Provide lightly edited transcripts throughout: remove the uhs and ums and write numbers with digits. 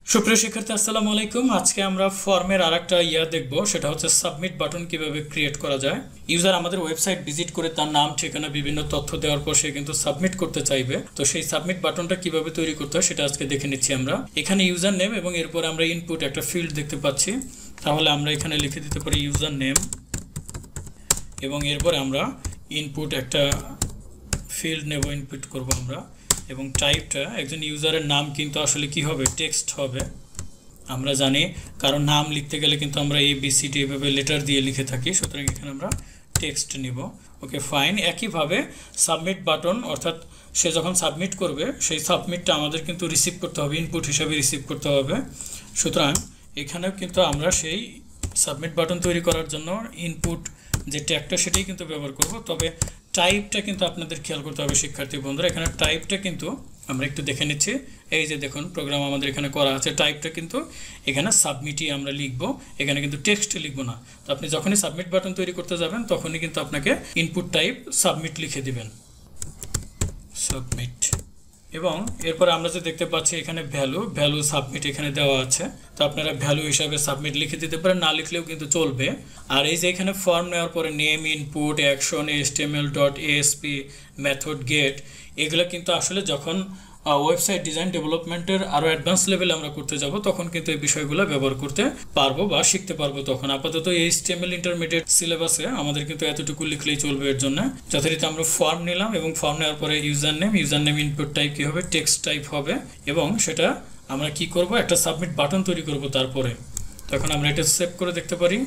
সুপ্রিয় শিক্ষার্থী আসসালামু আলাইকুম। আজকে আমরা ফর্মের আরেকটা দেখব, সেটা হচ্ছে সাবমিট বাটন কিভাবে ক্রিয়েট করা যায়। ইউজার আমাদের ওয়েবসাইট ভিজিট করে তার নাম ঠিকানা বিভিন্ন তথ্য দেওয়ার পর সে কিন্তু সাবমিট করতে চাইবে। তো সেই সাবমিট বাটনটা কিভাবে তৈরি করতে হয় সেটা আজকে দেখে নিচ্ছি আমরা। এখানে ইউজার নেম এবং এরপর আমরা ইনপুট একটা ফিল্ড দেখতে পাচ্ছি। তাহলে আমরা এখানে লিখে দিতে পারি ইউজার নেম এবং এরপরে আমরা ইনপুট একটা ফিল্ড নেব, ইনপুট করব আমরা। এবং টাইপটা একজন ইউজারের নাম কিন্তু আসলে কি হবে, টেক্সট হবে আমরা জানি, কারণ নাম লিখতে গেলে কিন্তু আমরা ABCD এভাবে লেটার দিয়ে লিখে থাকি, সুতরাং এখানে আমরা টেক্সট নিব। Okay fine. একইভাবে সাবমিট বাটন, অর্থাৎ সে যখন সাবমিট করবে সেই সাবমিটটা আমাদের কিন্তু রিসিভ করতে হবে, ইনপুট হিসাবে রিসিভ করতে হবে। সুতরাং এখানেও কিন্তু আমরা সেই সাবমিট বাটন তৈরি করার জন্য ইনপুট যে ট্যাগটা সেটাই কিন্তু ব্যবহার করব। তবে টাইপটা কিন্তু আপনাদের খেয়াল করতে হবে শিক্ষার্থী বন্ধুরা। এখানে টাইপটা কিন্তু আমরা একটু দেখে নিচ্ছি। এই যে দেখুন প্রোগ্রাম আমাদের এখানে করা আছে, টাইপটা কিন্তু এখানে সাবমিটই আমরা লিখব, এখানে কিন্তু টেক্সট লিখব না। তো আপনি যখনই সাবমিট বাটন তৈরি করতে যাবেন তখনই কিন্তু আপনাকে ইনপুট টাইপ সাবমিট লিখে দিবেন, সাবমিট। এবং এরপর আমরা যে দেখতে পাচ্ছি এখানে ভ্যালু সাবমিট এখানে দেওয়া আছে। তো আপনারা ভ্যালু হিসাবে সাবমিট লিখে দিতে পারেন, না লিখলেও কিন্তু চলবে। আর এই যে এখানে ফর্ম নেওয়ার পরে name, input, action, HTML.ASP, method, get, এগুলো কিন্তু আসলে যখন ওয়েবসাইট ডিজাইন ডেভেলপমেন্টের আরও অ্যাডভান্স লেভেলে আমরা করতে যাব তখন কিন্তু এই বিষয়গুলো ব্যবহার করতে পারবো বা শিখতে পারবো। তখন আপাতত HTML ইন্টারমিডিয়েট সিলেবাসে আমাদের কিন্তু এতটুকু লিখলেই চলবে। এর জন্য যথারীতি আমরা ফর্ম নিলাম এবং ফর্ম নেওয়ার পরে ইউজার নেম ইনপুট টাইপ কী হবে, টেক্সট টাইপ হবে। এবং সেটা আমরা কি করব, একটা সাবমিট বাটন তৈরি করব তারপরে। তখন আমরা এটা সেভ করে দেখতে পারি।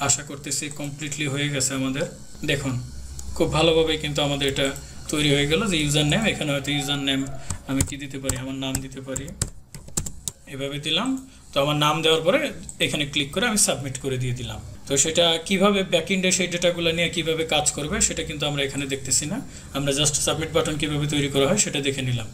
আশা করতেছি কমপ্লিটলি হয়ে গেছে আমাদের। দেখুন খুব ভালোভাবে কিন্তু আমাদের এটা তৈরি হয়ে গেল যে ইউজার নেম। এখানে হয়তো ইউজার নেম আমি কি দিতে পারি, আমার নাম দিতে পারি, এভাবে দিলাম। তো আমার নাম দেওয়ার পরে এখানে ক্লিক করে আমি সাবমিট করে দিয়ে দিলাম। তো সেটা কিভাবে ব্যাকএন্ডে সেই ডেটাগুলো নিয়ে কিভাবে কাজ করবে সেটা কিন্তু আমরা এখানে দেখতেছি না, আমরা জাস্ট সাবমিট বাটন কিভাবে তৈরি করা হয় সেটা দেখে নিলাম।